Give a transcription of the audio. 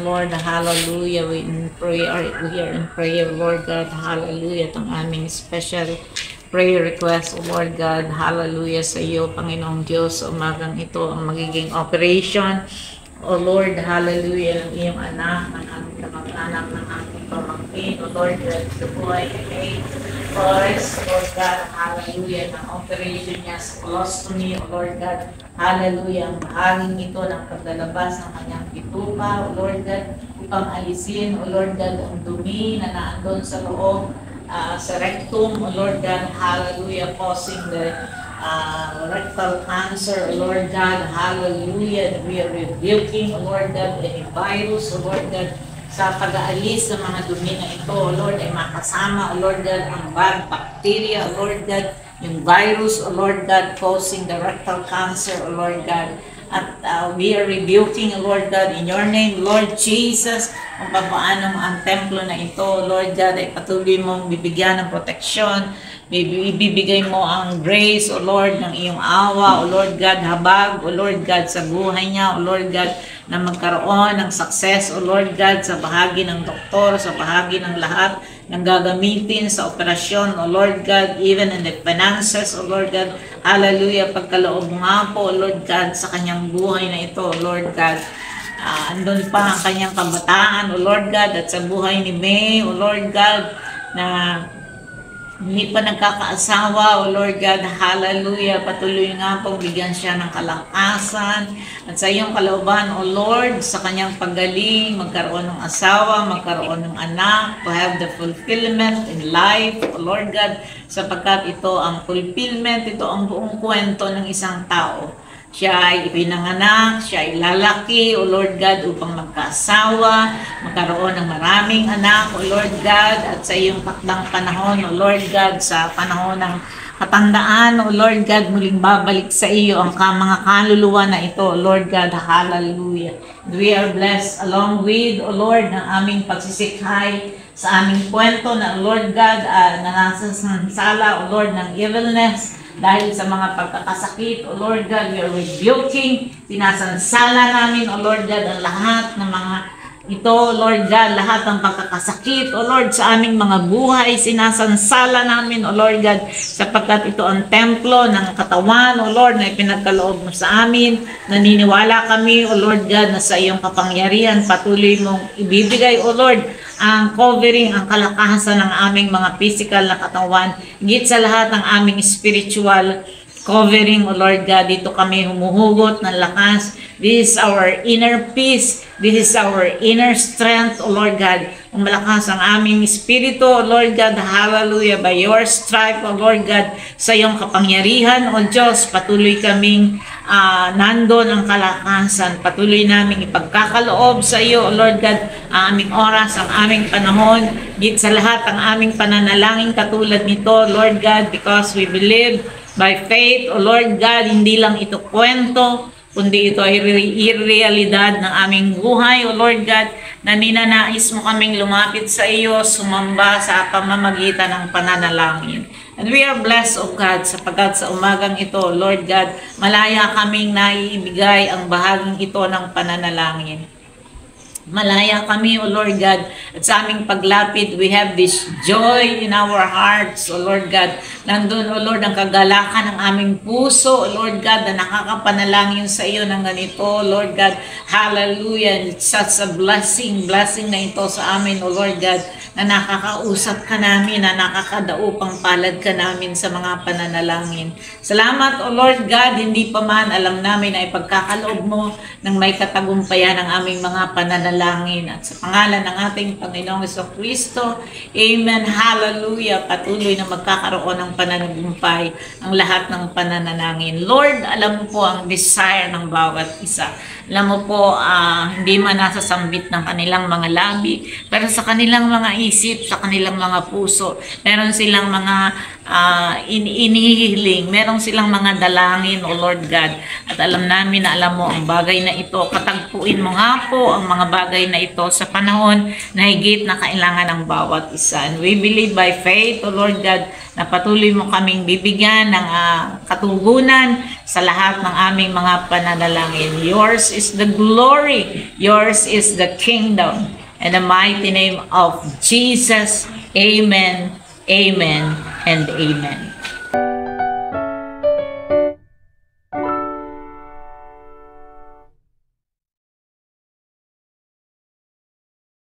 Lord, hallelujah. We are in prayer, Lord God, hallelujah. Itong aming special prayer request, Lord God, hallelujah sa iyo, Panginoong Diyos. Umagang ito ang magiging operation, O Lord, hallelujah, ng iyong anak, ng aming kamag-anak, ng aming pamangkin, O Lord, let the boy okay. First, Lord God, hallelujah, ng operation niya sa colostomy, O Lord God, hallelujah, ang bahaging ito ng paglalabas ng kanyang pitupa, O Lord God, upang alisin, O Lord God, ang dumi na naandun sa loob, sa rectum, O Lord God, hallelujah, causing the rectal cancer, O Lord God, hallelujah, we are rebuking, O Lord God, any virus, O Lord God, sa pag-aalis ng mga dumi na ito, O Lord, ay makasama, O Lord God, ang bad bacteria, O Lord God, yung virus, O Lord God, causing the rectal cancer, O Lord God. At we are rebuking, O Lord God, in your name, Lord Jesus, kung paano ang templo na ito, Lord God, ay patuloy mong bibigyan ng proteksyon, ibibigay mo ang grace, O Lord, ng iyong awa, O Lord God, habag, O Lord God, sa buhay niya, O Lord God, na magkaroon ng success, O Lord God, sa bahagi ng doktor, sa bahagi ng lahat ng gagamitin sa operasyon, O Lord God, even in the finances, O Lord God, hallelujah, pagkaloob nga po, O Lord God, sa kanyang buhay na ito, O Lord God, andun pa ang kanyang kabataan, O Lord God, at sa buhay ni May, O Lord God, na hindi pa nagkakaasawa, O Lord God, hallelujah, patuloy nga pong bigyan siya ng kalakasan at sa iyong kalooban, O Lord, sa kanyang paggaling, magkaroon ng asawa, magkaroon ng anak, to have the fulfillment in life, O Lord God, sapagkat ito ang fulfillment, ito ang buong kwento ng isang tao. Siya ay ipinanganak, siya ay lalaki, O Lord God, upang magkaasawa, magkaroon ng maraming anak, O Lord God, at sa iyong takdang panahon, O Lord God, sa panahon ng katandaan, O Lord God, muling babalik sa iyo ang mga kaluluwa na ito, O Lord God, hallelujah. We are blessed along with, O Lord, ng aming pagsisikhay sa aming kwento na, O Lord God, na nasa sala, O Lord, ng evilness, dahil sa mga pagkakasakit, O Lord God, we are rebuking, sinasansala namin, O Lord God, ang lahat ng mga ito, Lord God, lahat ng pagkakasakit, O Lord, sa aming mga buhay, sinasansala namin, O Lord God, sapagkat ito ang templo ng katawan, O Lord, na ipinagkaloob mo sa amin. Naniniwala kami, O Lord God, na sa iyong kapangyarihan, patuloy mong ibibigay, O Lord, ang covering, ang kalakasan ng aming mga physical na katawan, higit sa lahat ng aming spiritual covering, O Lord God. Dito kami humuhugot ng lakas. This is our inner peace. This is our inner strength, O Lord God. Ang malakas ang aming espiritu, O Lord God, hallelujah, by your stripe, O Lord God, sa iyong kapangyarihan, O Diyos, patuloy kaming nandun ang kalakasan. Patuloy namin ipagkakaloob sa iyo, O Lord God, ang aming oras, ang aming panahon, git sa lahat ang aming pananalangin katulad nito, Lord God, because we believe by faith, O Lord God, hindi lang ito kwento, kundi ito ay realidad ng aming buhay, O Lord God, na ninanais mo kaming lumapit sa iyo, sumamba sa pamamagitan ng pananalangin. And we are blessed, O God, sapagkat sa umagang ito, Lord God, malaya kaming naiibigay ang bahaging ito ng pananalangin. Malaya kami, O Lord God, at sa aming paglapit, we have this joy in our hearts, O Lord God. Nandun, O Lord, ang kagalakan ng aming puso, O Lord God, na nakakapanalangin sa iyo ng ganito, Lord God. Hallelujah. It's such a blessing na ito sa amin, O Lord God, na nakakausap ka namin, na nakakadaupang palad ka namin sa mga pananalangin. Salamat, O Lord God, hindi pa man alam namin na ipagkakaloob mo ng may katagumpayan ng aming mga pananalangin. At sa pangalan ng ating Panginoong Jesucristo, Amen, Hallelujah, patuloy na magkakaroon ng pananagumpay ang lahat ng pananalangin. Lord, alam mo po ang desire ng bawat isa. Alam mo po, hindi man nasasambit ng kanilang mga labi, pero sa kanilang mga isip, sa kanilang mga puso, meron silang mga inihiling. Merong silang mga dalangin, O Lord God. At alam namin na alam mo ang bagay na ito. Katagpuin mo nga po ang mga bagay na ito sa panahon na higit na kailangan ng bawat isa. And we believe by faith, O Lord God, na patuloy mo kaming bibigyan ng katugunan sa lahat ng aming mga pananalangin. Yours is the glory. Yours is the kingdom. In the mighty name of Jesus, amen, amen, and amen.